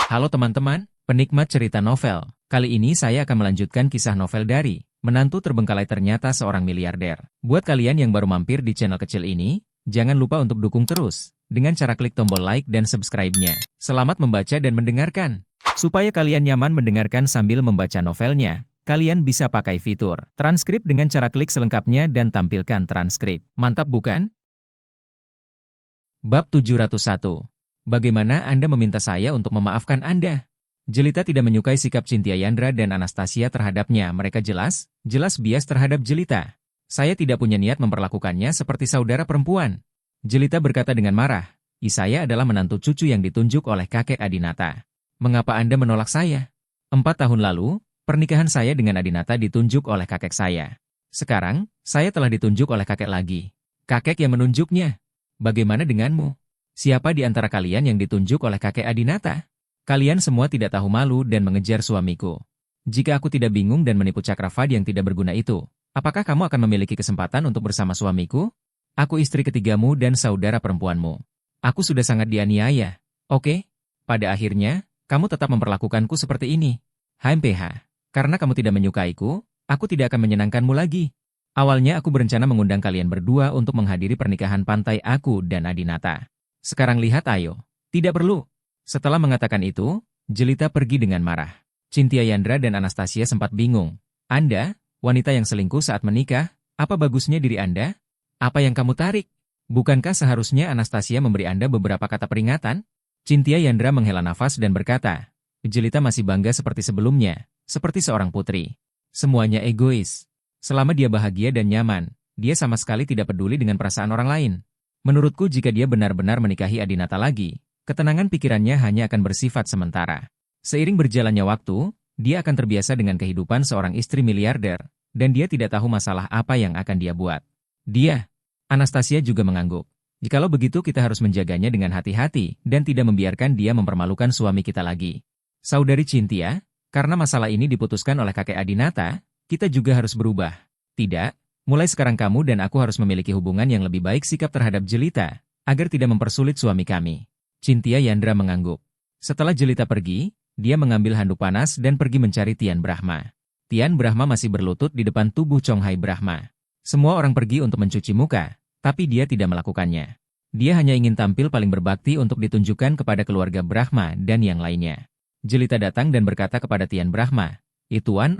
Halo teman-teman, penikmat cerita novel. Kali ini saya akan melanjutkan kisah novel dari Menantu Terbengkalai Ternyata Seorang Miliarder. Buat kalian yang baru mampir di channel kecil ini, jangan lupa untuk dukung terus dengan cara klik tombol like dan subscribe-nya. Selamat membaca dan mendengarkan. Supaya kalian nyaman mendengarkan sambil membaca novelnya, kalian bisa pakai fitur transkrip dengan cara klik selengkapnya dan tampilkan transkrip. Mantap bukan? Bab 701. Bagaimana Anda meminta saya untuk memaafkan Anda? Jelita tidak menyukai sikap Cynthia Yandra dan Anastasia terhadapnya. Mereka jelas bias terhadap Jelita. Saya tidak punya niat memperlakukannya seperti saudara perempuan. Jelita berkata dengan marah. Saya adalah menantu cucu yang ditunjuk oleh kakek Adinata. Mengapa Anda menolak saya? 4 tahun lalu, pernikahan saya dengan Adinata ditunjuk oleh kakek saya. Sekarang, saya telah ditunjuk oleh kakek lagi. Kakek yang menunjuknya. Bagaimana denganmu? Siapa di antara kalian yang ditunjuk oleh kakek Adinata? Kalian semua tidak tahu malu dan mengejar suamiku. Jika aku tidak bingung dan menipu Cakravad yang tidak berguna itu, apakah kamu akan memiliki kesempatan untuk bersama suamiku? Aku istri ketigamu dan saudara perempuanmu. Aku sudah sangat dianiaya. Oke? Pada akhirnya, kamu tetap memperlakukanku seperti ini. HMPH, karena kamu tidak menyukaiku, aku tidak akan menyenangkanmu lagi. Awalnya aku berencana mengundang kalian berdua untuk menghadiri pernikahan pantai aku dan Adinata. Sekarang lihat ayo. Tidak perlu. Setelah mengatakan itu, Jelita pergi dengan marah. Cynthia Yandra dan Anastasia sempat bingung. Anda, wanita yang selingkuh saat menikah, apa bagusnya diri Anda? Apa yang kamu tarik? Bukankah seharusnya Anastasia memberi Anda beberapa kata peringatan? Cynthia Yandra menghela nafas dan berkata, Jelita masih bangga seperti sebelumnya, seperti seorang putri. Semuanya egois. Selama dia bahagia dan nyaman, dia sama sekali tidak peduli dengan perasaan orang lain. Menurutku jika dia benar-benar menikahi Adinata lagi, ketenangan pikirannya hanya akan bersifat sementara. Seiring berjalannya waktu, dia akan terbiasa dengan kehidupan seorang istri miliarder, dan dia tidak tahu masalah apa yang akan dia buat. Anastasia juga mengangguk. Jikalau begitu kita harus menjaganya dengan hati-hati dan tidak membiarkan dia mempermalukan suami kita lagi. Saudari Cynthia, karena masalah ini diputuskan oleh kakek Adinata, kita juga harus berubah. Tidak? Mulai sekarang kamu dan aku harus memiliki hubungan yang lebih baik sikap terhadap Jelita, agar tidak mempersulit suami kami. Cynthia Yandra mengangguk. Setelah Jelita pergi, dia mengambil handuk panas dan pergi mencari Tian Brahma. Tian Brahma masih berlutut di depan tubuh Chonghai Brahma. Semua orang pergi untuk mencuci muka, tapi dia tidak melakukannya. Dia hanya ingin tampil paling berbakti untuk ditunjukkan kepada keluarga Brahma dan yang lainnya. Jelita datang dan berkata kepada Tian Brahma, Tuan,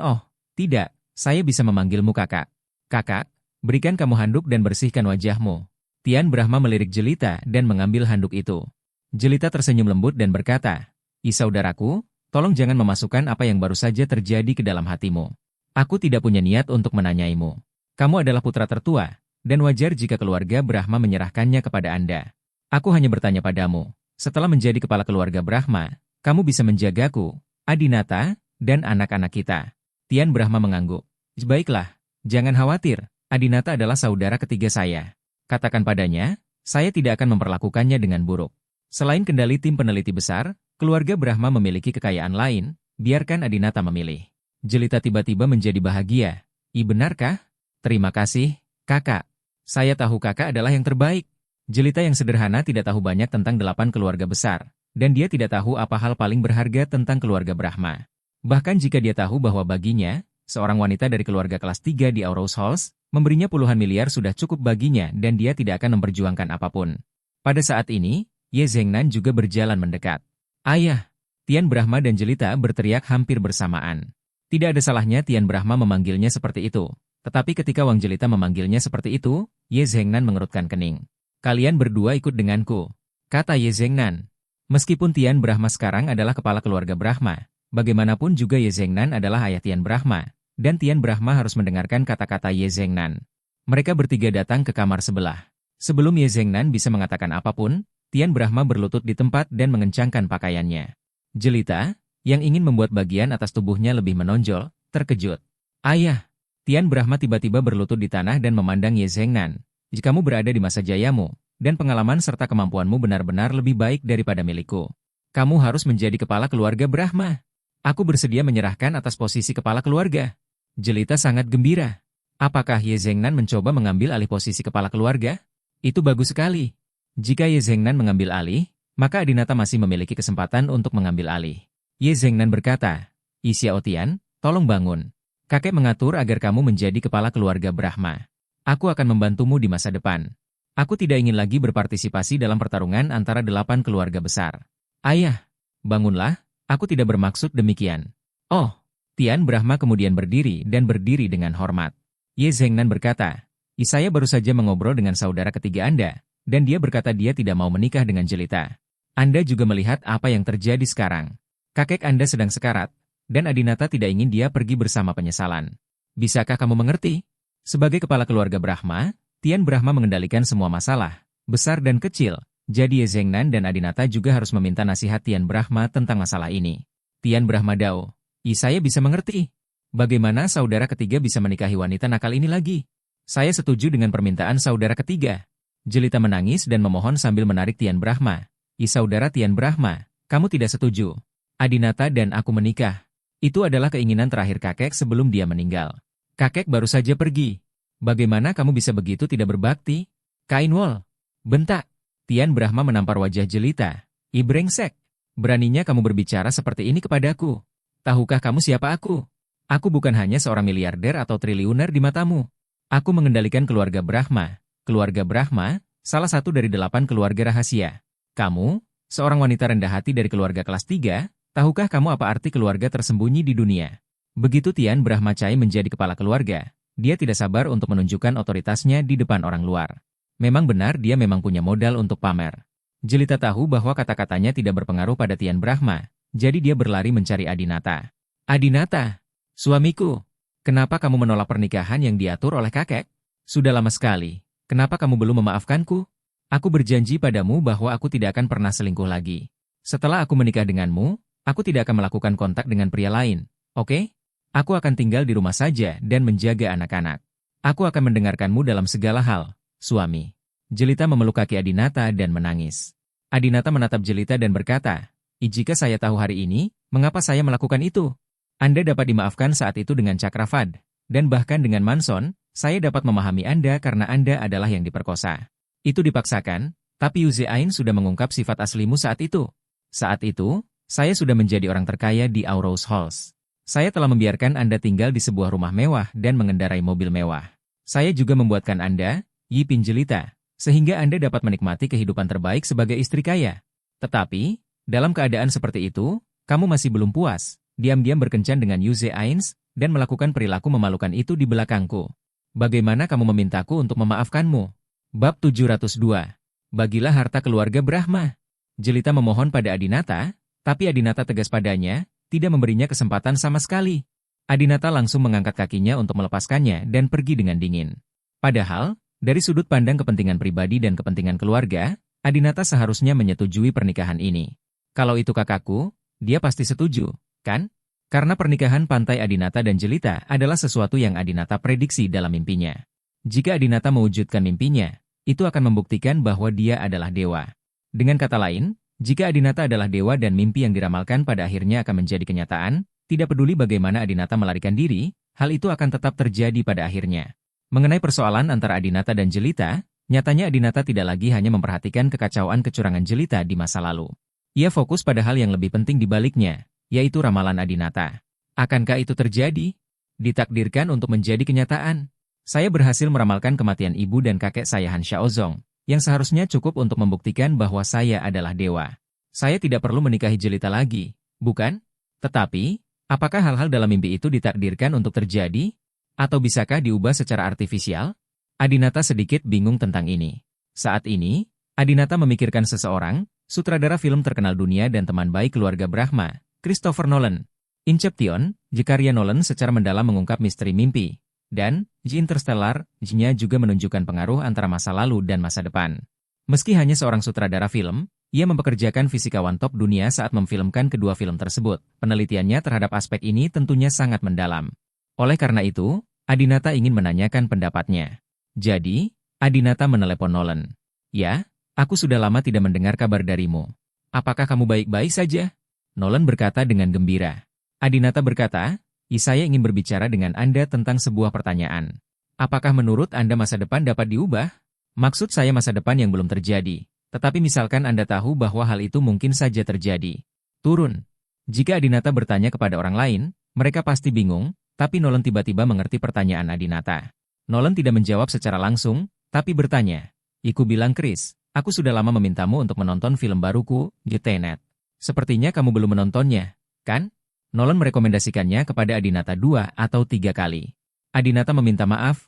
tidak, saya bisa memanggilmu kakak. Kakak, berikan kamu handuk dan bersihkan wajahmu. Tian Brahma melirik Jelita dan mengambil handuk itu. Jelita tersenyum lembut dan berkata, saudaraku, tolong jangan memasukkan apa yang baru saja terjadi ke dalam hatimu. Aku tidak punya niat untuk menanyaimu. Kamu adalah putra tertua, dan wajar jika keluarga Brahma menyerahkannya kepada Anda. Aku hanya bertanya padamu, setelah menjadi kepala keluarga Brahma, kamu bisa menjagaku, Adinata, dan anak-anak kita. Tian Brahma mengangguk. Baiklah. Jangan khawatir, Adinata adalah saudara ketiga saya. Katakan padanya, saya tidak akan memperlakukannya dengan buruk. Selain kendali tim peneliti besar, keluarga Brahma memiliki kekayaan lain, biarkan Adinata memilih. Jelita tiba-tiba menjadi bahagia. Benarkah? Terima kasih, kakak. Saya tahu kakak adalah yang terbaik. Jelita yang sederhana tidak tahu banyak tentang 8 keluarga besar, dan dia tidak tahu apa hal paling berharga tentang keluarga Brahma. Bahkan jika dia tahu bahwa baginya, seorang wanita dari keluarga kelas 3 di Aurous Halls, memberinya puluhan miliar sudah cukup baginya dan dia tidak akan memperjuangkan apapun. Pada saat ini, Ye Zhengnan juga berjalan mendekat. Ayah! Tian Brahma dan Jelita berteriak hampir bersamaan. Tidak ada salahnya Tian Brahma memanggilnya seperti itu. Tetapi ketika Wang Jelita memanggilnya seperti itu, Ye Zhengnan mengerutkan kening. Kalian berdua ikut denganku, kata Ye Zhengnan. Meskipun Tian Brahma sekarang adalah kepala keluarga Brahma, bagaimanapun juga Ye Zhengnan adalah ayah Tian Brahma. Dan Tian Brahma harus mendengarkan kata-kata Ye Zhengnan. Mereka bertiga datang ke kamar sebelah. Sebelum Ye Zhengnan bisa mengatakan apapun, Tian Brahma berlutut di tempat dan mengencangkan pakaiannya. Jelita, yang ingin membuat bagian atas tubuhnya lebih menonjol, terkejut. Ayah! Tian Brahma tiba-tiba berlutut di tanah dan memandang Ye Zhengnan. Jika kamu berada di masa jayamu, dan pengalaman serta kemampuanmu benar-benar lebih baik daripada milikku, kamu harus menjadi kepala keluarga Brahma. Aku bersedia menyerahkan atas posisi kepala keluarga. Jelita sangat gembira. Apakah Ye Zhengnan mencoba mengambil alih posisi kepala keluarga? Itu bagus sekali. Jika Ye Zhengnan mengambil alih, maka Adinata masih memiliki kesempatan untuk mengambil alih. Ye Zhengnan berkata, Xiao Tian, tolong bangun. Kakek mengatur agar kamu menjadi kepala keluarga Brahma. Aku akan membantumu di masa depan. Aku tidak ingin lagi berpartisipasi dalam pertarungan antara 8 keluarga besar. Ayah, bangunlah, aku tidak bermaksud demikian. Oh, Tian Brahma kemudian berdiri dan berdiri dengan hormat. Ye Zhengnan berkata, saya baru saja mengobrol dengan saudara ketiga Anda, dan dia berkata dia tidak mau menikah dengan Jelita. Anda juga melihat apa yang terjadi sekarang. Kakek Anda sedang sekarat, dan Adinata tidak ingin dia pergi bersama penyesalan. Bisakah kamu mengerti? Sebagai kepala keluarga Brahma, Tian Brahma mengendalikan semua masalah, besar dan kecil, jadi Ye Zhengnan dan Adinata juga harus meminta nasihat Tian Brahma tentang masalah ini. Tian Brahma Dao, saya bisa mengerti. Bagaimana saudara ketiga bisa menikahi wanita nakal ini lagi? Saya setuju dengan permintaan saudara ketiga. Jelita menangis dan memohon sambil menarik Tian Brahma. Saudara Tian Brahma, kamu tidak setuju. Adinata dan aku menikah. Itu adalah keinginan terakhir kakek sebelum dia meninggal. Kakek baru saja pergi. Bagaimana kamu bisa begitu tidak berbakti? Kain Wol. Bentak. Tian Brahma menampar wajah Jelita. Brengsek. Beraninya kamu berbicara seperti ini kepadaku. Tahukah kamu siapa aku? Aku bukan hanya seorang miliarder atau triliuner di matamu. Aku mengendalikan keluarga Brahma. Keluarga Brahma, salah satu dari 8 keluarga rahasia. Kamu, seorang wanita rendah hati dari keluarga kelas 3, tahukah kamu apa arti keluarga tersembunyi di dunia? Begitu Tian Brahmacai menjadi kepala keluarga, dia tidak sabar untuk menunjukkan otoritasnya di depan orang luar. Memang benar dia memang punya modal untuk pamer. Jelita tahu bahwa kata-katanya tidak berpengaruh pada Tian Brahma, jadi dia berlari mencari Adinata. Adinata, suamiku, kenapa kamu menolak pernikahan yang diatur oleh kakek? Sudah lama sekali, kenapa kamu belum memaafkanku? Aku berjanji padamu bahwa aku tidak akan pernah selingkuh lagi. Setelah aku menikah denganmu, aku tidak akan melakukan kontak dengan pria lain, oke? Aku akan tinggal di rumah saja dan menjaga anak-anak. Aku akan mendengarkanmu dalam segala hal, suami. Jelita memeluk kaki Adinata dan menangis. Adinata menatap Jelita dan berkata, jika saya tahu hari ini, mengapa saya melakukan itu? Anda dapat dimaafkan saat itu dengan Cakravad, dan bahkan dengan Manson, saya dapat memahami Anda karena Anda adalah yang diperkosa. Itu dipaksakan, tapi Yuze Ain sudah mengungkap sifat aslimu saat itu. Saat itu, saya sudah menjadi orang terkaya di Aurous Halls. Saya telah membiarkan Anda tinggal di sebuah rumah mewah dan mengendarai mobil mewah. Saya juga membuatkan Anda, Yipin Jelita, sehingga Anda dapat menikmati kehidupan terbaik sebagai istri kaya. Tetapi, dalam keadaan seperti itu, kamu masih belum puas, diam-diam berkencan dengan Yuze Ains, dan melakukan perilaku memalukan itu di belakangku. Bagaimana kamu memintaku untuk memaafkanmu? Bab 702. Bagilah harta keluarga Brahma. Jelita memohon pada Adinata, tapi Adinata tegas padanya, tidak memberinya kesempatan sama sekali. Adinata langsung mengangkat kakinya untuk melepaskannya dan pergi dengan dingin. Padahal, dari sudut pandang kepentingan pribadi dan kepentingan keluarga, Adinata seharusnya menyetujui pernikahan ini. Kalau itu kakakku, dia pasti setuju, kan? Karena pernikahan pantai Adinata dan Jelita adalah sesuatu yang Adinata prediksi dalam mimpinya. Jika Adinata mewujudkan mimpinya, itu akan membuktikan bahwa dia adalah dewa. Dengan kata lain, jika Adinata adalah dewa dan mimpi yang diramalkan pada akhirnya akan menjadi kenyataan, tidak peduli bagaimana Adinata melarikan diri, hal itu akan tetap terjadi pada akhirnya. Mengenai persoalan antara Adinata dan Jelita, nyatanya Adinata tidak lagi hanya memperhatikan kekacauan kecurangan Jelita di masa lalu. Ia fokus pada hal yang lebih penting di baliknya, yaitu ramalan Adinata. Akankah itu terjadi? Ditakdirkan untuk menjadi kenyataan. Saya berhasil meramalkan kematian ibu dan kakek saya Han Xiaozong, yang seharusnya cukup untuk membuktikan bahwa saya adalah dewa. Saya tidak perlu menikahi Jelita lagi, bukan? Tetapi, apakah hal-hal dalam mimpi itu ditakdirkan untuk terjadi? Atau bisakah diubah secara artifisial? Adinata sedikit bingung tentang ini. Saat ini, Adinata memikirkan seseorang, sutradara film terkenal dunia dan teman baik keluarga Brahma, Christopher Nolan. Inception, Karya Nolan secara mendalam mengungkap misteri mimpi. Dan, Interstellar, nya juga menunjukkan pengaruh antara masa lalu dan masa depan. Meski hanya seorang sutradara film, ia mempekerjakan fisikawan top dunia saat memfilmkan kedua film tersebut. Penelitiannya terhadap aspek ini tentunya sangat mendalam. Oleh karena itu, Adinata ingin menanyakan pendapatnya. Jadi, Adinata menelepon Nolan. Ya, aku sudah lama tidak mendengar kabar darimu. Apakah kamu baik-baik saja? Nolan berkata dengan gembira. Adinata berkata, saya ingin berbicara dengan Anda tentang sebuah pertanyaan. Apakah menurut Anda masa depan dapat diubah? Maksud saya masa depan yang belum terjadi, Tetapi misalkan Anda tahu bahwa hal itu mungkin saja terjadi. Turun. Jika Adinata bertanya kepada orang lain, mereka pasti bingung, tapi Nolan tiba-tiba mengerti pertanyaan Adinata. Nolan tidak menjawab secara langsung, tapi bertanya, "Iku bilang Chris, aku sudah lama memintamu untuk menonton film baruku, The Tenet. Sepertinya kamu belum menontonnya, kan?" Nolan merekomendasikannya kepada Adinata 2 atau 3 kali. Adinata meminta maaf,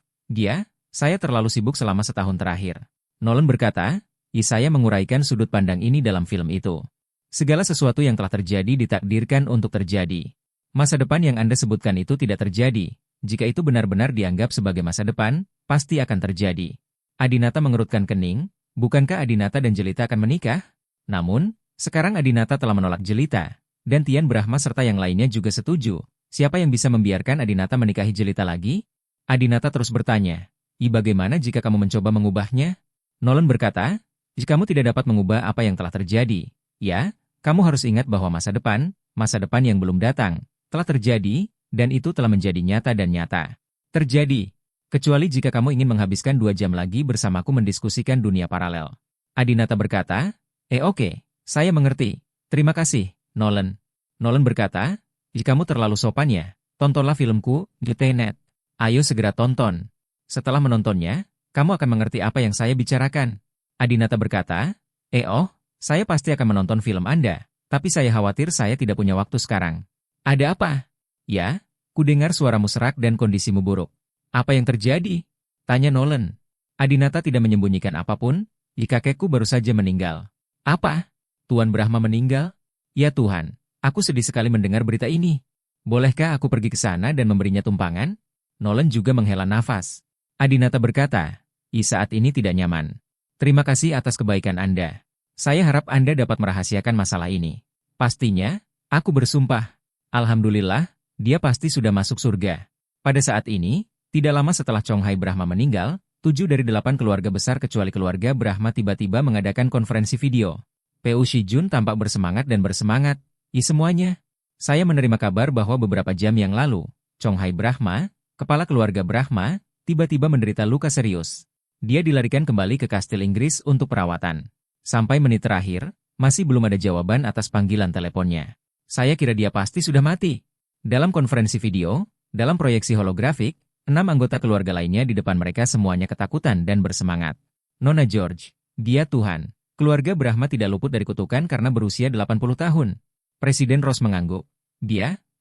saya terlalu sibuk selama setahun terakhir. Nolan berkata, saya menguraikan sudut pandang ini dalam film itu. Segala sesuatu yang telah terjadi ditakdirkan untuk terjadi. Masa depan yang Anda sebutkan itu tidak terjadi. Jika itu benar-benar dianggap sebagai masa depan, pasti akan terjadi. Adinata mengerutkan kening, bukankah Adinata dan Jelita akan menikah? Namun, sekarang Adinata telah menolak Jelita, dan Tian Brahma serta yang lainnya juga setuju. Siapa yang bisa membiarkan Adinata menikahi Jelita lagi? Adinata terus bertanya, bagaimana jika kamu mencoba mengubahnya? Nolan berkata, jika kamu tidak dapat mengubah apa yang telah terjadi, kamu harus ingat bahwa masa depan yang belum datang, telah terjadi, dan itu telah menjadi nyata dan nyata. Terjadi. Kecuali jika kamu ingin menghabiskan 2 jam lagi bersamaku mendiskusikan dunia paralel. Adinata berkata, oke, saya mengerti. Terima kasih, Nolan. Nolan berkata, jika kamu terlalu sopan ya, tontonlah filmku, The Tenet. Ayo segera tonton. Setelah menontonnya, kamu akan mengerti apa yang saya bicarakan. Adinata berkata, saya pasti akan menonton film Anda, tapi saya khawatir saya tidak punya waktu sekarang. Ada apa? Ya, kudengar suaramu serak dan kondisimu buruk. Apa yang terjadi? Tanya Nolan. Adinata tidak menyembunyikan apapun, kakekku baru saja meninggal. Apa? Tuan Brahma meninggal? Ya Tuhan, aku sedih sekali mendengar berita ini. Bolehkah aku pergi ke sana dan memberinya tumpangan? Nolan juga menghela nafas. Adinata berkata, saat ini tidak nyaman. Terima kasih atas kebaikan Anda. Saya harap Anda dapat merahasiakan masalah ini. Pastinya, aku bersumpah. Alhamdulillah, dia pasti sudah masuk surga. Pada saat ini, tidak lama setelah Chong Hai Brahma meninggal, 7 dari 8 keluarga besar kecuali keluarga Brahma tiba-tiba mengadakan konferensi video. Pu Shijun tampak bersemangat dan bersemangat. Semuanya. Saya menerima kabar bahwa beberapa jam yang lalu, Chong Hai Brahma, kepala keluarga Brahma, tiba-tiba menderita luka serius. Dia dilarikan kembali ke kastil Inggris untuk perawatan. Sampai menit terakhir, masih belum ada jawaban atas panggilan teleponnya. Saya kira dia pasti sudah mati. Dalam konferensi video, dalam proyeksi holografik, 6 anggota keluarga lainnya di depan mereka semuanya ketakutan dan bersemangat. Nona George, dia Tuhan. Keluarga Brahma tidak luput dari kutukan karena berusia 80 tahun. Presiden Ross mengangguk.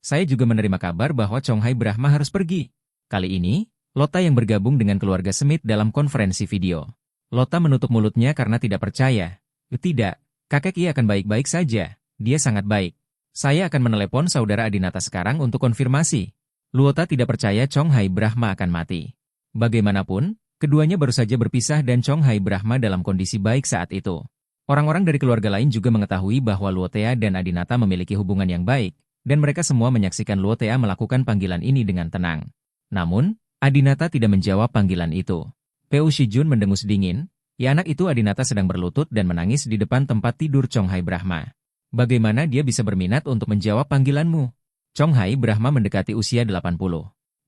Saya juga menerima kabar bahwa Chong Hai Brahma harus pergi. Kali ini, Lota yang bergabung dengan keluarga Smith dalam konferensi video. Lota menutup mulutnya karena tidak percaya. Tidak, kakek ia akan baik-baik saja. Dia sangat baik. Saya akan menelepon saudara Adinata sekarang untuk konfirmasi. Luota tidak percaya Chong Hai Brahma akan mati. Bagaimanapun, keduanya baru saja berpisah dan Chong Hai Brahma dalam kondisi baik saat itu. Orang-orang dari keluarga lain juga mengetahui bahwa Luotea dan Adinata memiliki hubungan yang baik, dan mereka semua menyaksikan Luotea melakukan panggilan ini dengan tenang. Namun, Adinata tidak menjawab panggilan itu. Pu Shijun mendengus dingin, anak itu Adinata sedang berlutut dan menangis di depan tempat tidur Chong Hai Brahma. Bagaimana dia bisa berminat untuk menjawab panggilanmu? Chong Hai Brahma mendekati usia 80.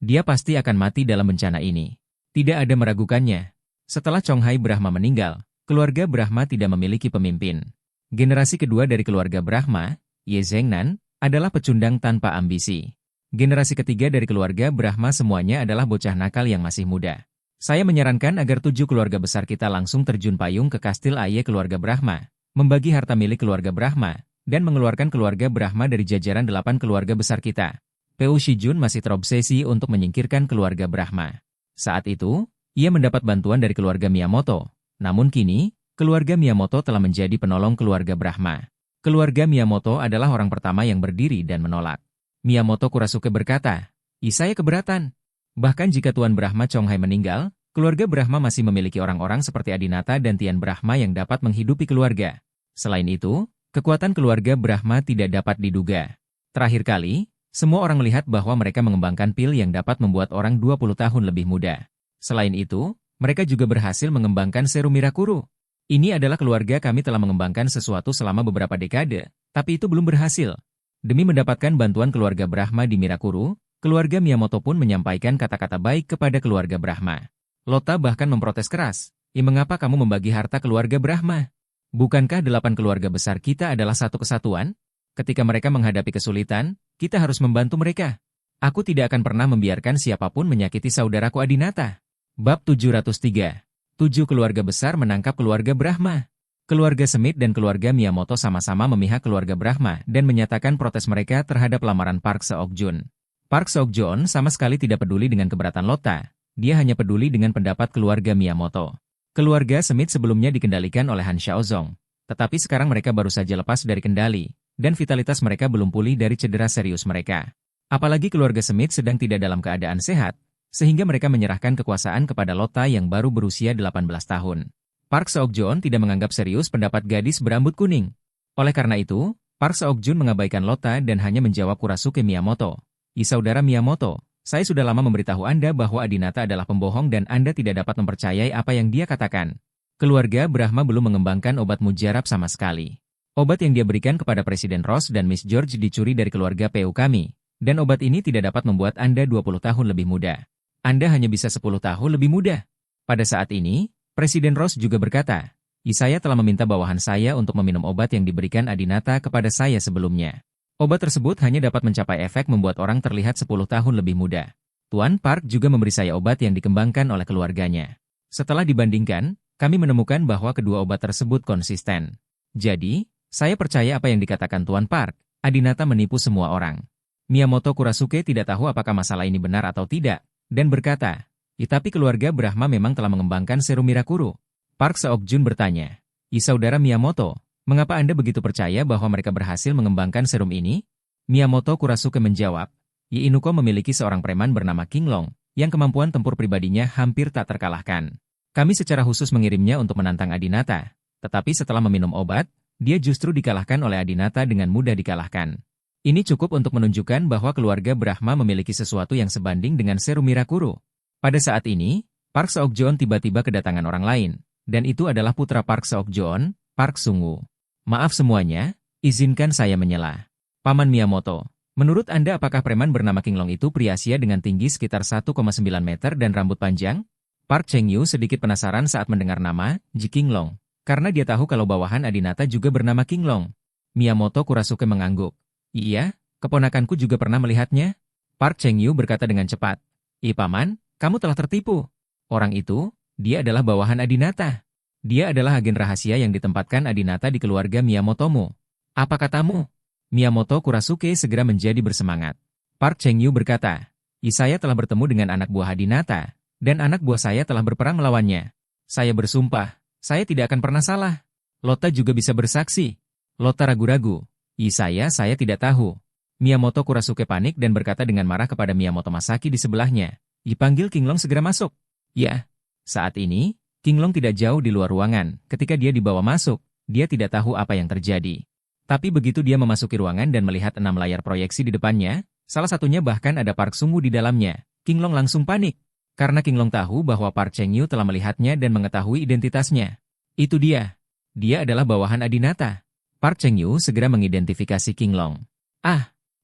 Dia pasti akan mati dalam bencana ini. Tidak ada meragukannya. Setelah Chong Hai Brahma meninggal, keluarga Brahma tidak memiliki pemimpin. Generasi kedua dari keluarga Brahma, Ye Zhengnan, adalah pecundang tanpa ambisi. Generasi ketiga dari keluarga Brahma semuanya adalah bocah nakal yang masih muda. Saya menyarankan agar 7 keluarga besar kita langsung terjun payung ke kastil Aye keluarga Brahma, membagi harta milik keluarga Brahma, dan mengeluarkan keluarga Brahma dari jajaran 8 keluarga besar kita. Pu Shijun masih terobsesi untuk menyingkirkan keluarga Brahma. Saat itu, ia mendapat bantuan dari keluarga Miyamoto. Namun kini, keluarga Miyamoto telah menjadi penolong keluarga Brahma. Keluarga Miyamoto adalah orang pertama yang berdiri dan menolak. Miyamoto Kurasuke berkata, saya keberatan. Bahkan jika Tuan Brahma Chong Hai meninggal, keluarga Brahma masih memiliki orang-orang seperti Adinata dan Tian Brahma yang dapat menghidupi keluarga. Selain itu, kekuatan keluarga Brahma tidak dapat diduga. Terakhir kali, semua orang melihat bahwa mereka mengembangkan pil yang dapat membuat orang 20 tahun lebih muda. Selain itu, mereka juga berhasil mengembangkan serum Mirakuru. Ini adalah keluarga kami telah mengembangkan sesuatu selama beberapa dekade, tapi itu belum berhasil. Demi mendapatkan bantuan keluarga Brahma di Mirakuru, keluarga Miyamoto pun menyampaikan kata-kata baik kepada keluarga Brahma. Lota bahkan memprotes keras, mengapa kamu membagi harta keluarga Brahma? Bukankah 8 keluarga besar kita adalah satu kesatuan? Ketika mereka menghadapi kesulitan, kita harus membantu mereka. Aku tidak akan pernah membiarkan siapapun menyakiti saudaraku Adinata. Bab 703. 7 keluarga besar menangkap keluarga Brahma. Keluarga Smith dan keluarga Miyamoto sama-sama memihak keluarga Brahma dan menyatakan protes mereka terhadap lamaran Park Seok-jun. Park Seok-jun sama sekali tidak peduli dengan keberatan Lotta. Dia hanya peduli dengan pendapat keluarga Miyamoto. Keluarga Smith sebelumnya dikendalikan oleh Han Xiaozong, tetapi sekarang mereka baru saja lepas dari kendali, dan vitalitas mereka belum pulih dari cedera serius mereka. Apalagi keluarga Smith sedang tidak dalam keadaan sehat, sehingga mereka menyerahkan kekuasaan kepada Lotta yang baru berusia 18 tahun. Park Seok-jun tidak menganggap serius pendapat gadis berambut kuning. Oleh karena itu, Park Seok-jun mengabaikan Lotta dan hanya menjawab Kurasuke Miyamoto. Saudara Miyamoto, saya sudah lama memberitahu Anda bahwa Adinata adalah pembohong dan Anda tidak dapat mempercayai apa yang dia katakan. Keluarga Brahma belum mengembangkan obat mujarab sama sekali. Obat yang dia berikan kepada Presiden Ross dan Miss George dicuri dari keluarga PU kami, dan obat ini tidak dapat membuat Anda 20 tahun lebih muda. Anda hanya bisa 10 tahun lebih muda. Pada saat ini, Presiden Ross juga berkata, saya telah meminta bawahan saya untuk meminum obat yang diberikan Adinata kepada saya sebelumnya. Obat tersebut hanya dapat mencapai efek membuat orang terlihat 10 tahun lebih muda. Tuan Park juga memberi saya obat yang dikembangkan oleh keluarganya. Setelah dibandingkan, kami menemukan bahwa kedua obat tersebut konsisten. Jadi, saya percaya apa yang dikatakan Tuan Park, Adinata menipu semua orang. Miyamoto Kurasuke tidak tahu apakah masalah ini benar atau tidak, dan berkata, tapi keluarga Brahma memang telah mengembangkan serum Mirakuru. Park Seok-jun bertanya, saudara Miyamoto, mengapa Anda begitu percaya bahwa mereka berhasil mengembangkan serum ini? Miyamoto Kurasuke menjawab, Inuko memiliki seorang preman bernama King Long, yang kemampuan tempur pribadinya hampir tak terkalahkan. Kami secara khusus mengirimnya untuk menantang Adinata, tetapi setelah meminum obat, dia justru dikalahkan oleh Adinata dengan mudah dikalahkan. Ini cukup untuk menunjukkan bahwa keluarga Brahma memiliki sesuatu yang sebanding dengan serum Mirakuru. Pada saat ini, Park Seok-jun tiba-tiba kedatangan orang lain, dan itu adalah putra Park Seok-jun, Park Sungu. Maaf semuanya, izinkan saya menyela. Paman Miyamoto, menurut Anda apakah preman bernama King Long itu pria Asia dengan tinggi sekitar 1,9 meter dan rambut panjang? Park Cheng-yu sedikit penasaran saat mendengar nama Ji King Long, karena dia tahu kalau bawahan Adinata juga bernama King Long. Miyamoto Kurasuke mengangguk. Iya, keponakanku juga pernah melihatnya. Park Cheng-yu berkata dengan cepat. Paman, kamu telah tertipu. Orang itu, dia adalah bawahan Adinata. Dia adalah agen rahasia yang ditempatkan Adinata di keluarga Miyamotomu. Apa katamu? Miyamoto Kurasuke segera menjadi bersemangat. Park Cheng-yu berkata, saya telah bertemu dengan anak buah Adinata, dan anak buah saya telah berperang melawannya. Saya bersumpah, saya tidak akan pernah salah. Lotta juga bisa bersaksi. Lotta ragu-ragu. Saya tidak tahu. Miyamoto Kurasuke panik dan berkata dengan marah kepada Miyamoto Masaki di sebelahnya. Panggil King Long segera masuk. Ya, saat ini, King Long tidak jauh di luar ruangan. Ketika dia dibawa masuk, dia tidak tahu apa yang terjadi. Tapi begitu dia memasuki ruangan dan melihat 6 layar proyeksi di depannya, salah satunya bahkan ada Park Sungu di dalamnya, King Long langsung panik. Karena King Long tahu bahwa Park Cheng-yu telah melihatnya dan mengetahui identitasnya. Itu dia. Dia adalah bawahan Adinata. Park Cheng-yu segera mengidentifikasi King Long.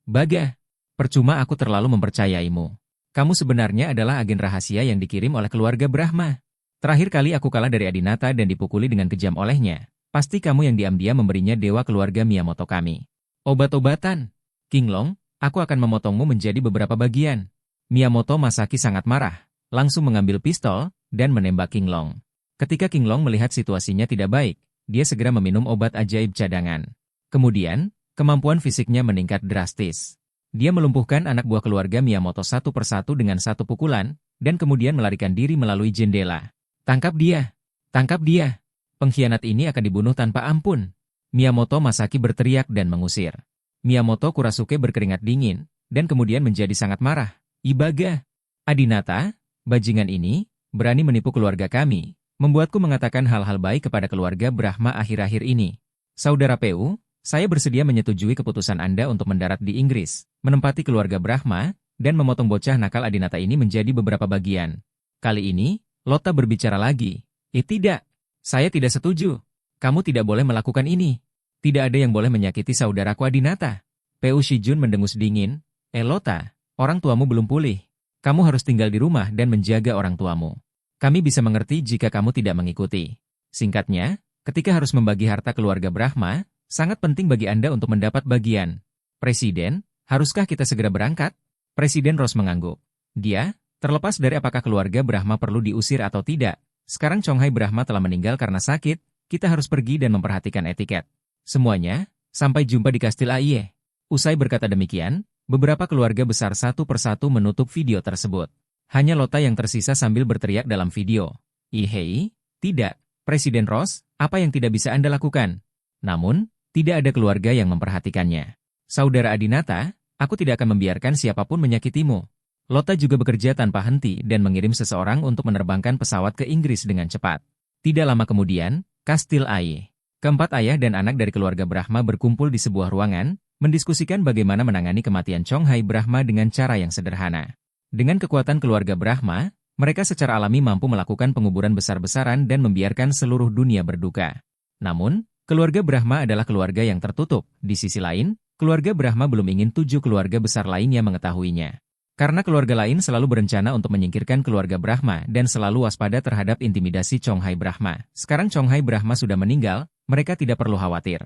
Baga. Percuma aku terlalu mempercayaimu. Kamu sebenarnya adalah agen rahasia yang dikirim oleh keluarga Brahma. Terakhir kali aku kalah dari Adinata dan dipukuli dengan kejam olehnya. Pasti kamu yang diam-diam memberinya dewa keluarga Miyamoto kami. Obat-obatan. King Long, aku akan memotongmu menjadi beberapa bagian. Miyamoto Masaki sangat marah, langsung mengambil pistol, dan menembak King Long. Ketika King Long melihat situasinya tidak baik, dia segera meminum obat ajaib cadangan. Kemudian, kemampuan fisiknya meningkat drastis. Dia melumpuhkan anak buah keluarga Miyamoto satu persatu dengan satu pukulan, dan kemudian melarikan diri melalui jendela. Tangkap dia! Tangkap dia! Pengkhianat ini akan dibunuh tanpa ampun. Miyamoto Masaki berteriak dan mengusir. Miyamoto Kurasuke berkeringat dingin, dan kemudian menjadi sangat marah. Baga! Adinata, bajingan ini, berani menipu keluarga kami, membuatku mengatakan hal-hal baik kepada keluarga Brahma akhir-akhir ini. Saudara PU, saya bersedia menyetujui keputusan Anda untuk mendarat di Inggris, menempati keluarga Brahma, dan memotong bocah nakal Adinata ini menjadi beberapa bagian. Kali ini, Lotta berbicara lagi. Tidak. Saya tidak setuju. Kamu tidak boleh melakukan ini. Tidak ada yang boleh menyakiti saudaraku Adinata. PU Shijun mendengus dingin. Lotta, orang tuamu belum pulih. Kamu harus tinggal di rumah dan menjaga orang tuamu. Kami bisa mengerti jika kamu tidak mengikuti. Singkatnya, Ketika harus membagi harta keluarga Brahma, sangat penting bagi Anda untuk mendapat bagian. Presiden, haruskah kita segera berangkat? Presiden Ross mengangguk. Dia, terlepas dari apakah keluarga Brahma perlu diusir atau tidak, sekarang Chonghai Brahma telah meninggal karena sakit, kita harus pergi dan memperhatikan etiket. Semuanya, sampai jumpa di Kastil Aie. Usai berkata demikian, beberapa keluarga besar satu persatu menutup video tersebut. Hanya Lota yang tersisa sambil berteriak dalam video. Ihei, tidak, Presiden Ross, apa yang tidak bisa Anda lakukan? Namun, tidak ada keluarga yang memperhatikannya. Saudara Adinata, aku tidak akan membiarkan siapapun menyakitimu. Lota juga bekerja tanpa henti dan mengirim seseorang untuk menerbangkan pesawat ke Inggris dengan cepat. Tidak lama kemudian, Kastil Aie. Keempat ayah dan anak dari keluarga Brahma berkumpul di sebuah ruangan, mendiskusikan bagaimana menangani kematian Chonghai Brahma dengan cara yang sederhana. Dengan kekuatan keluarga Brahma, mereka secara alami mampu melakukan penguburan besar-besaran dan membiarkan seluruh dunia berduka. Namun, keluarga Brahma adalah keluarga yang tertutup. Di sisi lain, keluarga Brahma belum ingin 7 keluarga besar lainnya mengetahuinya. Karena keluarga lain selalu berencana untuk menyingkirkan keluarga Brahma dan selalu waspada terhadap intimidasi Chonghai Brahma. Sekarang Chonghai Brahma sudah meninggal, mereka tidak perlu khawatir.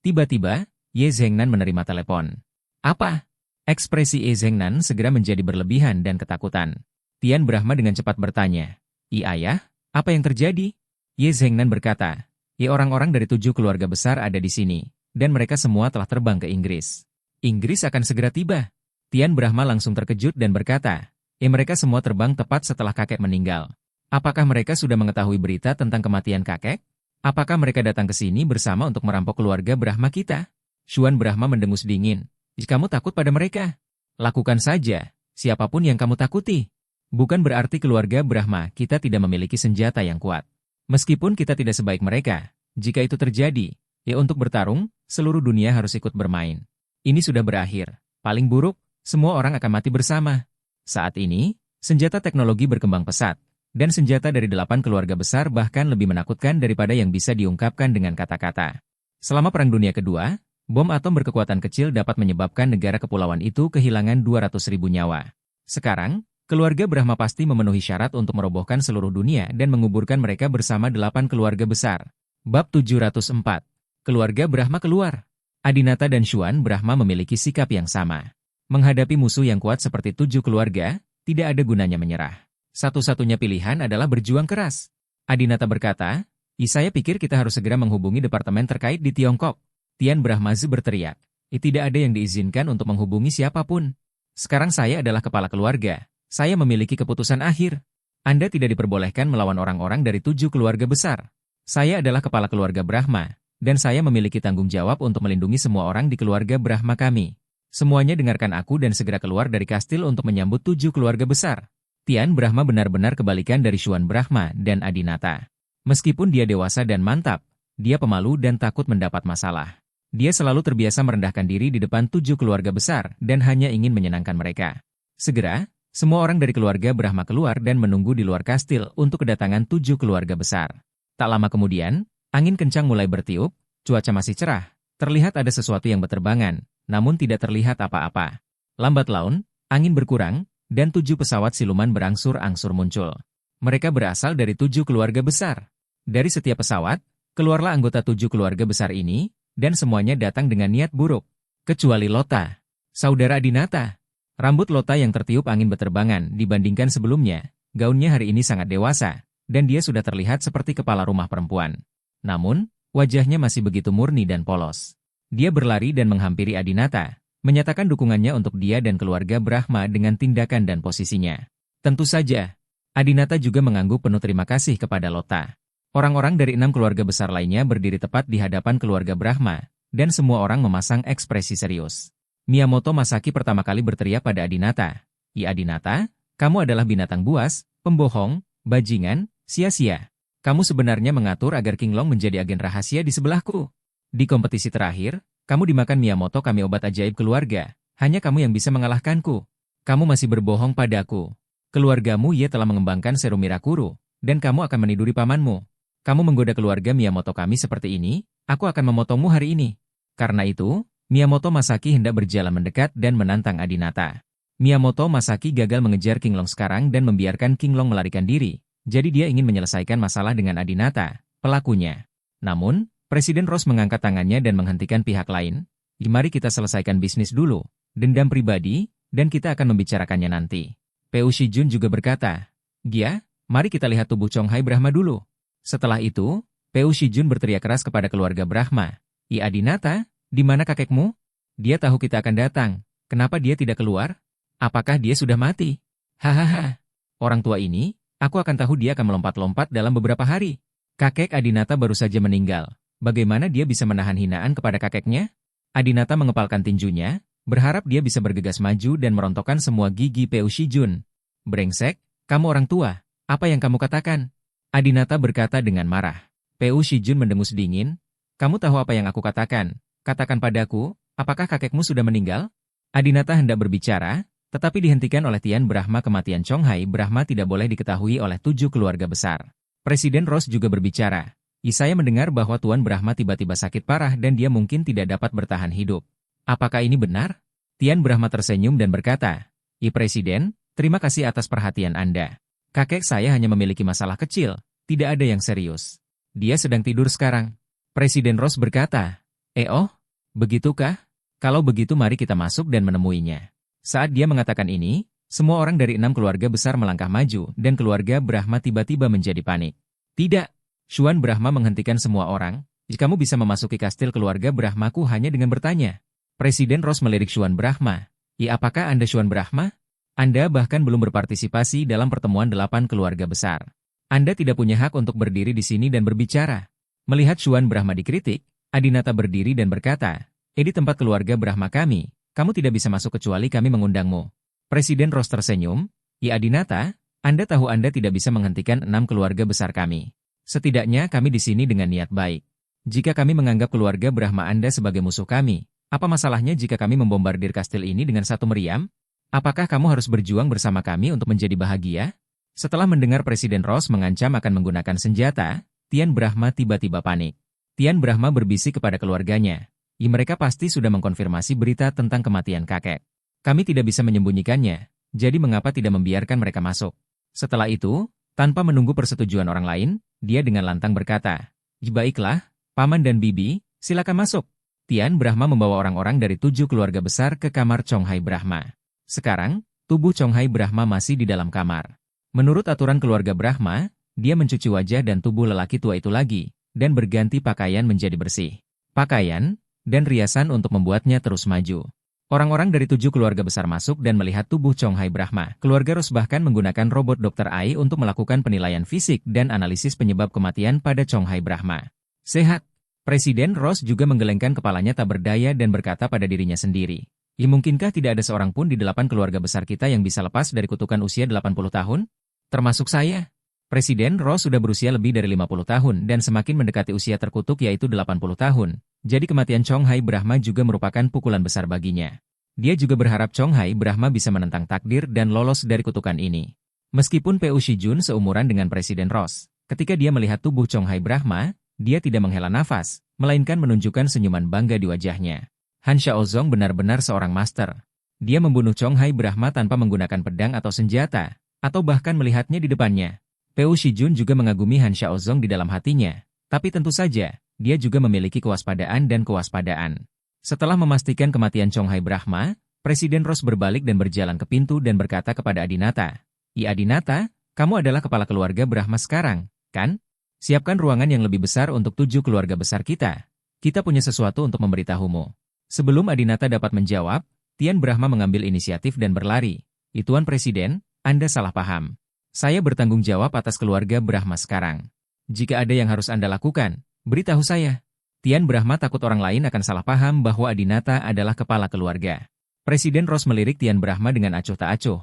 Tiba-tiba, Ye Zhengnan menerima telepon. Apa? Ekspresi Ye Zhengnan segera menjadi berlebihan dan ketakutan. Tian Brahma dengan cepat bertanya, ayah, apa yang terjadi? Ye Zhengnan berkata, orang-orang dari 7 keluarga besar ada di sini, dan mereka semua telah terbang ke Inggris. Inggris akan segera tiba. Tian Brahma langsung terkejut dan berkata, mereka semua terbang tepat setelah kakek meninggal. Apakah mereka sudah mengetahui berita tentang kematian kakek? Apakah mereka datang ke sini bersama untuk merampok keluarga Brahma kita? Xuan Brahma mendengus dingin. Jika kamu takut pada mereka, lakukan saja, siapapun yang kamu takuti. Bukan berarti keluarga Brahma kita tidak memiliki senjata yang kuat. Meskipun kita tidak sebaik mereka, jika itu terjadi, untuk bertarung, seluruh dunia harus ikut bermain. Ini sudah berakhir. Paling buruk, semua orang akan mati bersama. Saat ini, senjata teknologi berkembang pesat, dan senjata dari 8 keluarga besar bahkan lebih menakutkan daripada yang bisa diungkapkan dengan kata-kata. Selama Perang Dunia Kedua, bom atom berkekuatan kecil dapat menyebabkan negara kepulauan itu kehilangan 200.000 nyawa. Sekarang, keluarga Brahma pasti memenuhi syarat untuk merobohkan seluruh dunia dan menguburkan mereka bersama 8 keluarga besar. Bab 704. Keluarga Brahma keluar. Adinata dan Xuan Brahma memiliki sikap yang sama. Menghadapi musuh yang kuat seperti 7 keluarga, tidak ada gunanya menyerah. Satu-satunya pilihan adalah berjuang keras. Adinata berkata, saya pikir kita harus segera menghubungi departemen terkait di Tiongkok. Tian Brahmazi berteriak, tidak ada yang diizinkan untuk menghubungi siapapun. Sekarang saya adalah kepala keluarga. Saya memiliki keputusan akhir. Anda tidak diperbolehkan melawan orang-orang dari 7 keluarga besar. Saya adalah kepala keluarga Brahma, dan saya memiliki tanggung jawab untuk melindungi semua orang di keluarga Brahma kami. Semuanya dengarkan aku dan segera keluar dari kastil untuk menyambut 7 keluarga besar. Tian Brahma benar-benar kebalikan dari Xuan Brahma dan Adinata. Meskipun dia dewasa dan mantap, dia pemalu dan takut mendapat masalah. Dia selalu terbiasa merendahkan diri di depan 7 keluarga besar dan hanya ingin menyenangkan mereka. Segera, semua orang dari keluarga Brahma keluar dan menunggu di luar kastil untuk kedatangan 7 keluarga besar. Tak lama kemudian, angin kencang mulai bertiup, cuaca masih cerah, terlihat ada sesuatu yang berterbangan, namun tidak terlihat apa-apa. Lambat laun, angin berkurang, dan 7 pesawat siluman berangsur-angsur muncul. Mereka berasal dari 7 keluarga besar. Dari setiap pesawat, keluarlah anggota 7 keluarga besar ini, dan semuanya datang dengan niat buruk. Kecuali Lota. Saudara Adinata. Rambut Lota yang tertiup angin berterbangan dibandingkan sebelumnya, gaunnya hari ini sangat dewasa, dan dia sudah terlihat seperti kepala rumah perempuan. Namun, wajahnya masih begitu murni dan polos. Dia berlari dan menghampiri Adinata, menyatakan dukungannya untuk dia dan keluarga Brahma dengan tindakan dan posisinya. Tentu saja, Adinata juga mengangguk penuh terima kasih kepada Lota. Orang-orang dari 6 keluarga besar lainnya berdiri tepat di hadapan keluarga Brahma, dan semua orang memasang ekspresi serius. Miyamoto Masaki pertama kali berteriak pada Adinata, Adinata, kamu adalah binatang buas, pembohong, bajingan, sia-sia. Kamu sebenarnya mengatur agar King Long menjadi agen rahasia di sebelahku. Di kompetisi terakhir, kamu dimakan Miyamoto kami obat ajaib keluarga. Hanya kamu yang bisa mengalahkanku. Kamu masih berbohong padaku. Keluargamu telah mengembangkan serum Mirakuru, dan kamu akan meniduri pamanmu. Kamu menggoda keluarga Miyamoto kami seperti ini, aku akan memotongmu hari ini. Karena itu, Miyamoto Masaki hendak berjalan mendekat dan menantang Adinata. Miyamoto Masaki gagal mengejar King Long sekarang dan membiarkan King Long melarikan diri, jadi dia ingin menyelesaikan masalah dengan Adinata, pelakunya. Namun, Presiden Ross mengangkat tangannya dan menghentikan pihak lain. Mari kita selesaikan bisnis dulu, dendam pribadi, dan kita akan membicarakannya nanti. Pu Shijun juga berkata, Gia, mari kita lihat tubuh Chonghai Brahma dulu. Setelah itu, Pu Shijun berteriak keras kepada keluarga Brahma. Adinata, di mana kakekmu? Dia tahu kita akan datang. Kenapa dia tidak keluar? Apakah dia sudah mati? Hahaha. Orang tua ini, aku akan tahu dia akan melompat-lompat dalam beberapa hari. Kakek Adinata baru saja meninggal. Bagaimana dia bisa menahan hinaan kepada kakeknya? Adinata mengepalkan tinjunya, berharap dia bisa bergegas maju dan merontokkan semua gigi Pu Shijun. Brengsek, kamu orang tua, apa yang kamu katakan? Adinata berkata dengan marah. Pu Shijun mendengus dingin. Kamu tahu apa yang aku katakan? Katakan padaku, apakah kakekmu sudah meninggal? Adinata hendak berbicara, tetapi dihentikan oleh Tian Brahma. Kematian Chonghai Brahma tidak boleh diketahui oleh 7 keluarga besar. Presiden Ross juga berbicara. Saya mendengar bahwa Tuan Brahma tiba-tiba sakit parah dan dia mungkin tidak dapat bertahan hidup. Apakah ini benar? Tian Brahma tersenyum dan berkata, Presiden, terima kasih atas perhatian Anda. Kakek saya hanya memiliki masalah kecil, tidak ada yang serius. Dia sedang tidur sekarang. Presiden Ross berkata, oh, begitukah? Kalau begitu mari kita masuk dan menemuinya. Saat dia mengatakan ini, semua orang dari 6 keluarga besar melangkah maju dan keluarga Brahma tiba-tiba menjadi panik. Tidak. Xuan Brahma menghentikan semua orang. Kamu bisa memasuki kastil keluarga Brahmaku hanya dengan bertanya. Presiden Ross melirik Xuan Brahma. Apakah Anda Xuan Brahma? Anda bahkan belum berpartisipasi dalam pertemuan 8 keluarga besar. Anda tidak punya hak untuk berdiri di sini dan berbicara. Melihat Xuan Brahma dikritik, Adinata berdiri dan berkata, di tempat keluarga Brahma kami, kamu tidak bisa masuk kecuali kami mengundangmu. Presiden Ross tersenyum. Adinata, Anda tahu Anda tidak bisa menghentikan 6 keluarga besar kami. Setidaknya kami di sini dengan niat baik. Jika kami menganggap keluarga Brahma Anda sebagai musuh kami, apa masalahnya jika kami membombardir kastil ini dengan satu meriam? Apakah kamu harus berjuang bersama kami untuk menjadi bahagia? Setelah mendengar Presiden Ross mengancam akan menggunakan senjata, Tian Brahma tiba-tiba panik. Tian Brahma berbisik kepada keluarganya. Mereka pasti sudah mengkonfirmasi berita tentang kematian kakek. Kami tidak bisa menyembunyikannya, jadi mengapa tidak membiarkan mereka masuk? Setelah itu, tanpa menunggu persetujuan orang lain, dia dengan lantang berkata, Baiklah, Paman dan Bibi, silakan masuk. Tian Brahma membawa orang-orang dari 7 keluarga besar ke kamar Chonghai Brahma. Sekarang, tubuh Chonghai Brahma masih di dalam kamar. Menurut aturan keluarga Brahma, dia mencuci wajah dan tubuh lelaki tua itu lagi, dan berganti pakaian menjadi bersih. Pakaian dan riasan untuk membuatnya terus maju. Orang-orang dari 7 keluarga besar masuk dan melihat tubuh Chonghai Brahma. Keluarga Ross bahkan menggunakan robot Dr. Ai untuk melakukan penilaian fisik dan analisis penyebab kematian pada Chonghai Brahma. Sehat. Presiden Ross juga menggelengkan kepalanya tak berdaya dan berkata pada dirinya sendiri. Mungkinkah tidak ada seorang pun di 8 keluarga besar kita yang bisa lepas dari kutukan usia 80 tahun? Termasuk saya. Presiden Ross sudah berusia lebih dari 50 tahun dan semakin mendekati usia terkutuk yaitu 80 tahun. Jadi kematian Chonghai Brahma juga merupakan pukulan besar baginya. Dia juga berharap Chonghai Brahma bisa menentang takdir dan lolos dari kutukan ini. Meskipun Pu Shijun seumuran dengan Presiden Ross, ketika dia melihat tubuh Chonghai Brahma, dia tidak menghela nafas, melainkan menunjukkan senyuman bangga di wajahnya. Han Xiaozong benar-benar seorang master. Dia membunuh Chonghai Brahma tanpa menggunakan pedang atau senjata, atau bahkan melihatnya di depannya. Pu Shijun juga mengagumi Han Xiaozong di dalam hatinya, tapi tentu saja, dia juga memiliki kewaspadaan dan kewaspadaan. Setelah memastikan kematian Chonghai Brahma, Presiden Ross berbalik dan berjalan ke pintu dan berkata kepada Adinata, Adinata, kamu adalah kepala keluarga Brahma sekarang, kan? Siapkan ruangan yang lebih besar untuk 7 keluarga besar kita. Kita punya sesuatu untuk memberitahumu. Sebelum Adinata dapat menjawab, Tian Brahma mengambil inisiatif dan berlari. Tuan Presiden, Anda salah paham. Saya bertanggung jawab atas keluarga Brahma sekarang. Jika ada yang harus Anda lakukan, beritahu saya. Tian Brahma takut orang lain akan salah paham bahwa Adinata adalah kepala keluarga. Presiden Ross melirik Tian Brahma dengan acuh tak acuh.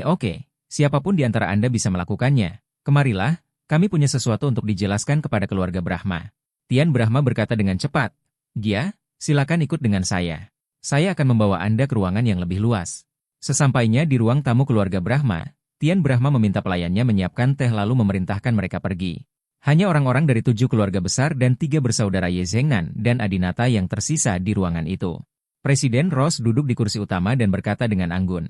Oke, siapapun di antara Anda bisa melakukannya. Kemarilah, kami punya sesuatu untuk dijelaskan kepada keluarga Brahma. Tian Brahma berkata dengan cepat. Gia, silakan ikut dengan saya. Saya akan membawa Anda ke ruangan yang lebih luas. Sesampainya di ruang tamu keluarga Brahma, Tian Brahma meminta pelayannya menyiapkan teh lalu memerintahkan mereka pergi. Hanya orang-orang dari 7 keluarga besar dan 3 bersaudara Ye Zhengnan dan Adinata yang tersisa di ruangan itu. Presiden Ross duduk di kursi utama dan berkata dengan anggun.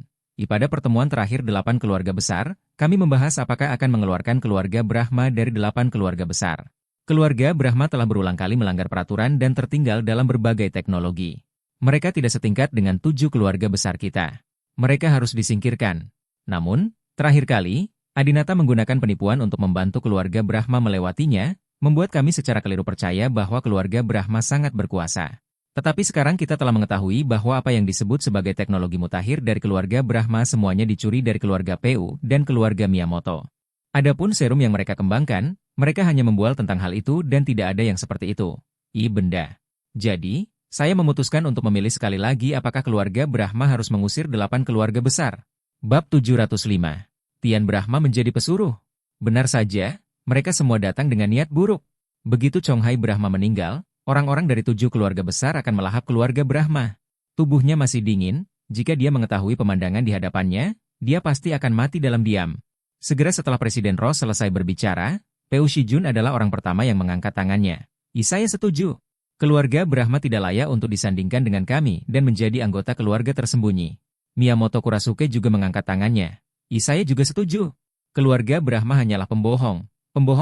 Pada pertemuan terakhir 8 keluarga besar, kami membahas apakah akan mengeluarkan keluarga Brahma dari 8 keluarga besar. Keluarga Brahma telah berulang kali melanggar peraturan dan tertinggal dalam berbagai teknologi. Mereka tidak setingkat dengan 7 keluarga besar kita. Mereka harus disingkirkan. Namun, terakhir kali, Adinata menggunakan penipuan untuk membantu keluarga Brahma melewatinya, membuat kami secara keliru percaya bahwa keluarga Brahma sangat berkuasa. Tetapi sekarang kita telah mengetahui bahwa apa yang disebut sebagai teknologi mutakhir dari keluarga Brahma semuanya dicuri dari keluarga Peu dan keluarga Miyamoto. Adapun serum yang mereka kembangkan, mereka hanya membual tentang hal itu dan tidak ada yang seperti itu. Benda. Jadi, saya memutuskan untuk memilih sekali lagi apakah keluarga Brahma harus mengusir 8 keluarga besar. Bab 705. Tian Brahma menjadi pesuruh. Benar saja, mereka semua datang dengan niat buruk. Begitu Chonghai Brahma meninggal, orang-orang dari 7 keluarga besar akan melahap keluarga Brahma. Tubuhnya masih dingin, jika dia mengetahui pemandangan di hadapannya, dia pasti akan mati dalam diam. Segera setelah Presiden Ross selesai berbicara, Peu Shijun adalah orang pertama yang mengangkat tangannya. Saya setuju. Keluarga Brahma tidak layak untuk disandingkan dengan kami dan menjadi anggota keluarga tersembunyi. Miyamoto Kurasuke juga mengangkat tangannya. Saya juga setuju. Keluarga Brahma hanyalah pembohong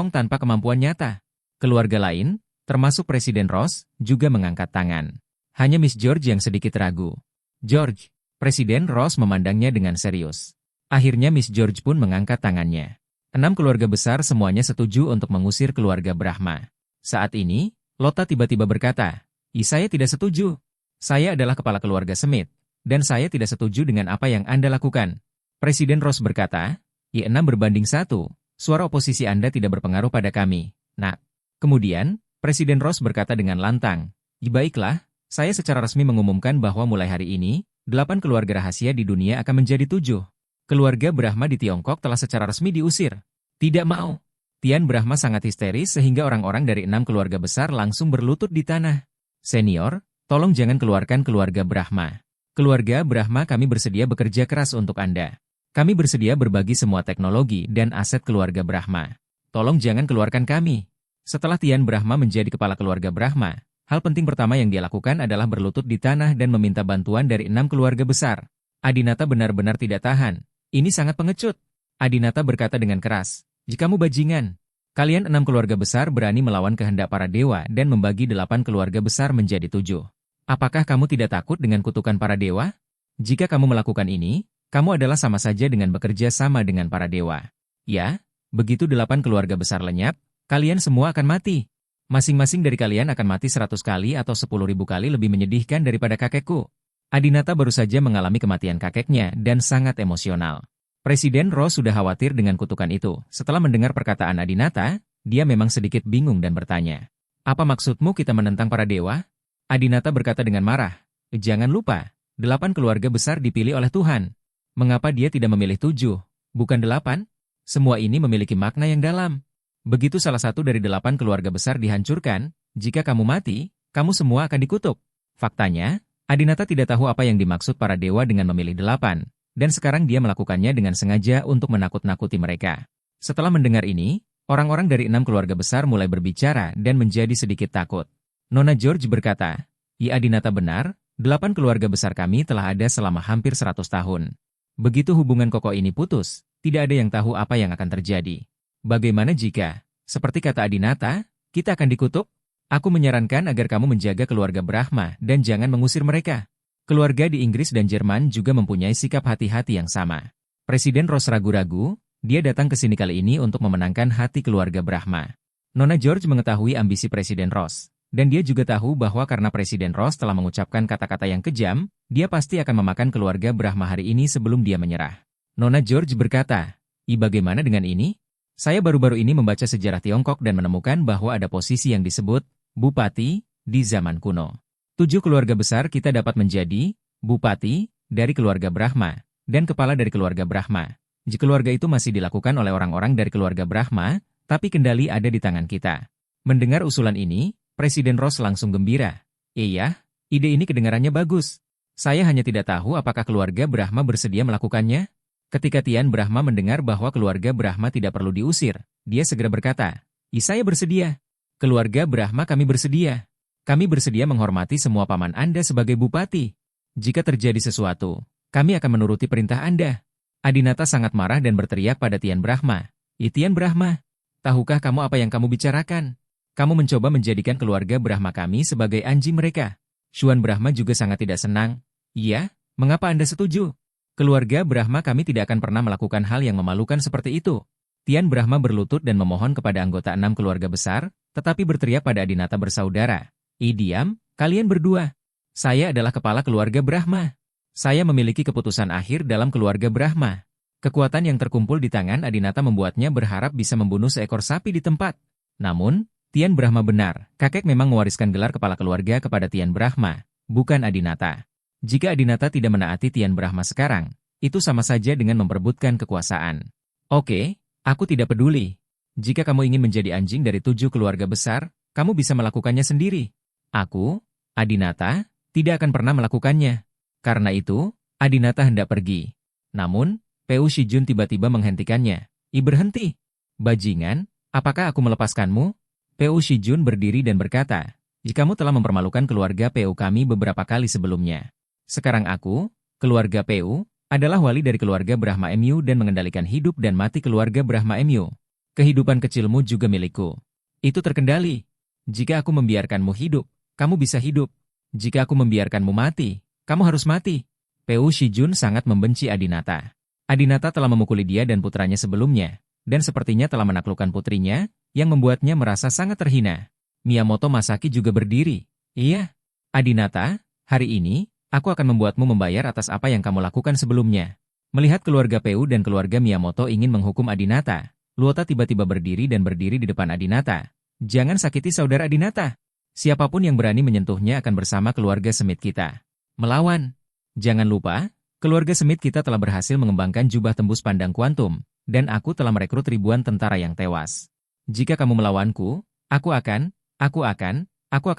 tanpa kemampuan nyata. Keluarga lain, termasuk Presiden Ross, juga mengangkat tangan. Hanya Miss George yang sedikit ragu. George, Presiden Ross memandangnya dengan serius. Akhirnya Miss George pun mengangkat tangannya. 6 keluarga besar semuanya setuju untuk mengusir keluarga Brahma. Saat ini, Lota tiba-tiba berkata, saya tidak setuju. Saya adalah kepala keluarga Smith, dan saya tidak setuju dengan apa yang Anda lakukan. Presiden Ross berkata, 6 berbanding 1, suara oposisi Anda tidak berpengaruh pada kami. Nah, kemudian, Presiden Ross berkata dengan lantang, baiklah, saya secara resmi mengumumkan bahwa mulai hari ini, 8 keluarga rahasia di dunia akan menjadi 7. Keluarga Brahma di Tiongkok telah secara resmi diusir. Tidak mau. Tian Brahma sangat histeris sehingga orang-orang dari 6 keluarga besar langsung berlutut di tanah. Senior, tolong jangan keluarkan keluarga Brahma. Keluarga Brahma kami bersedia bekerja keras untuk Anda. Kami bersedia berbagi semua teknologi dan aset keluarga Brahma. Tolong jangan keluarkan kami. Setelah Tian Brahma menjadi kepala keluarga Brahma, hal penting pertama yang dia lakukan adalah berlutut di tanah dan meminta bantuan dari 6 keluarga besar. Adinata benar-benar tidak tahan. Ini sangat pengecut. Adinata berkata dengan keras, jikamu bajingan. Kalian 6 keluarga besar berani melawan kehendak para dewa dan membagi 8 keluarga besar menjadi 7. Apakah kamu tidak takut dengan kutukan para dewa? Jika kamu melakukan ini, kamu adalah sama saja dengan bekerja sama dengan para dewa. Ya, begitu 8 keluarga besar lenyap, kalian semua akan mati. Masing-masing dari kalian akan mati 100 kali atau 10.000 kali lebih menyedihkan daripada kakekku. Adinata baru saja mengalami kematian kakeknya dan sangat emosional. Presiden Ross sudah khawatir dengan kutukan itu. Setelah mendengar perkataan Adinata, dia memang sedikit bingung dan bertanya, apa maksudmu kita menentang para dewa? Adinata berkata dengan marah, jangan lupa, 8 keluarga besar dipilih oleh Tuhan. Mengapa dia tidak memilih 7, bukan 8? Semua ini memiliki makna yang dalam. Begitu salah satu dari 8 keluarga besar dihancurkan, jika kamu mati, kamu semua akan dikutuk. Faktanya, Adinata tidak tahu apa yang dimaksud para dewa dengan memilih 8, dan sekarang dia melakukannya dengan sengaja untuk menakut-nakuti mereka. Setelah mendengar ini, orang-orang dari 6 keluarga besar mulai berbicara dan menjadi sedikit takut. Nona George berkata, Adinata benar, 8 keluarga besar kami telah ada selama hampir 100 tahun. Begitu hubungan kokoh ini putus, tidak ada yang tahu apa yang akan terjadi. Bagaimana jika, seperti kata Adinata, kita akan dikutuk? Aku menyarankan agar kamu menjaga keluarga Brahma dan jangan mengusir mereka. Keluarga di Inggris dan Jerman juga mempunyai sikap hati-hati yang sama. Presiden Ross ragu-ragu, dia datang ke sini kali ini untuk memenangkan hati keluarga Brahma. Nona George mengetahui ambisi Presiden Ross, dan dia juga tahu bahwa karena Presiden Ross telah mengucapkan kata-kata yang kejam, dia pasti akan memakan keluarga Brahma hari ini sebelum dia menyerah. Nona George berkata, bagaimana dengan ini? Saya baru-baru ini membaca sejarah Tiongkok dan menemukan bahwa ada posisi yang disebut Bupati di zaman kuno. 7 keluarga besar kita dapat menjadi Bupati dari keluarga Brahma dan kepala dari keluarga Brahma. Jika keluarga itu masih dilakukan oleh orang-orang dari keluarga Brahma, tapi kendali ada di tangan kita. Mendengar usulan ini, Presiden Ross langsung gembira. Iya, ide ini kedengarannya bagus. Saya hanya tidak tahu apakah keluarga Brahma bersedia melakukannya. Ketika Tian Brahma mendengar bahwa keluarga Brahma tidak perlu diusir, dia segera berkata, saya bersedia. Keluarga Brahma kami bersedia. Kami bersedia menghormati semua paman Anda sebagai bupati. Jika terjadi sesuatu, kami akan menuruti perintah Anda. Adinata sangat marah dan berteriak pada Tian Brahma. Tian Brahma, tahukah kamu apa yang kamu bicarakan? Kamu mencoba menjadikan keluarga Brahma kami sebagai anjing mereka. Xuan Brahma juga sangat tidak senang. Iya, mengapa Anda setuju? Keluarga Brahma kami tidak akan pernah melakukan hal yang memalukan seperti itu. Tian Brahma berlutut dan memohon kepada anggota 6 keluarga besar, tetapi berteriak pada Adinata bersaudara. Diam, kalian berdua. Saya adalah kepala keluarga Brahma. Saya memiliki keputusan akhir dalam keluarga Brahma. Kekuatan yang terkumpul di tangan Adinata membuatnya berharap bisa membunuh seekor sapi di tempat. Namun, Tian Brahma benar, kakek memang mewariskan gelar kepala keluarga kepada Tian Brahma, bukan Adinata. Jika Adinata tidak menaati Tian Brahma sekarang, itu sama saja dengan memperebutkan kekuasaan. Oke, aku tidak peduli. Jika kamu ingin menjadi anjing dari 7 keluarga besar, kamu bisa melakukannya sendiri. Aku, Adinata, tidak akan pernah melakukannya. Karena itu, Adinata hendak pergi. Namun, Peu Shijun tiba-tiba menghentikannya. Berhenti. Bajingan, apakah aku melepaskanmu? Peu Shijun berdiri dan berkata, kamu telah mempermalukan keluarga Peu kami beberapa kali sebelumnya. Sekarang aku, keluarga Peu, adalah wali dari keluarga Brahma Mu dan mengendalikan hidup dan mati keluarga Brahma Mu. Kehidupan kecilmu juga milikku. Itu terkendali. Jika aku membiarkanmu hidup, kamu bisa hidup. Jika aku membiarkanmu mati, kamu harus mati. Peu Shijun sangat membenci Adinata. Adinata telah memukuli dia dan putranya sebelumnya, dan sepertinya telah menaklukkan putrinya, yang membuatnya merasa sangat terhina. Miyamoto Masaki juga berdiri. Iya, Adinata, hari ini, aku akan membuatmu membayar atas apa yang kamu lakukan sebelumnya. Melihat keluarga Peu dan keluarga Miyamoto ingin menghukum Adinata, Luota tiba-tiba berdiri dan berdiri di depan Adinata. Jangan sakiti saudara Adinata. Siapapun yang berani menyentuhnya akan bersama keluarga Semit kita. Melawan. Jangan lupa, keluarga Semit kita telah berhasil mengembangkan jubah tembus pandang kuantum, dan aku telah merekrut ribuan tentara yang tewas. Jika kamu melawanku, aku akan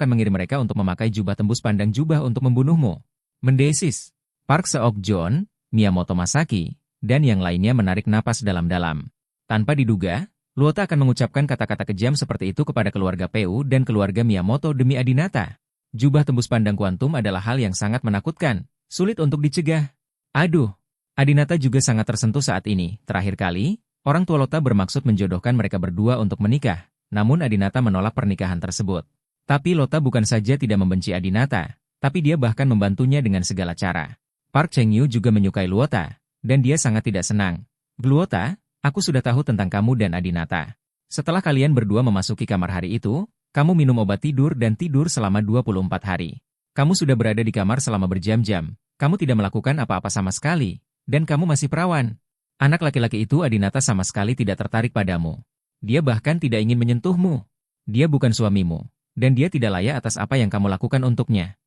mengirim mereka untuk memakai jubah tembus pandang jubah untuk membunuhmu. Mendesis. Park Seok-jon, Miyamoto Masaki, dan yang lainnya menarik napas dalam-dalam. Tanpa diduga, Luota akan mengucapkan kata-kata kejam seperti itu kepada keluarga Peu dan keluarga Miyamoto demi Adinata. Jubah tembus pandang kuantum adalah hal yang sangat menakutkan, sulit untuk dicegah. Aduh, Adinata juga sangat tersentuh saat ini. Terakhir kali, orang tua Luota bermaksud menjodohkan mereka berdua untuk menikah, namun Adinata menolak pernikahan tersebut. Tapi Luota bukan saja tidak membenci Adinata, tapi dia bahkan membantunya dengan segala cara. Park Cheng-yu juga menyukai Luota, dan dia sangat tidak senang. Luota, aku sudah tahu tentang kamu dan Adinata. Setelah kalian berdua memasuki kamar hari itu, kamu minum obat tidur dan tidur selama 24 hari. Kamu sudah berada di kamar selama berjam-jam, kamu tidak melakukan apa-apa sama sekali, dan kamu masih perawan. Anak laki-laki itu Adinata sama sekali tidak tertarik padamu. Dia bahkan tidak ingin menyentuhmu. Dia bukan suamimu, dan dia tidak layak atas apa yang kamu lakukan untuknya.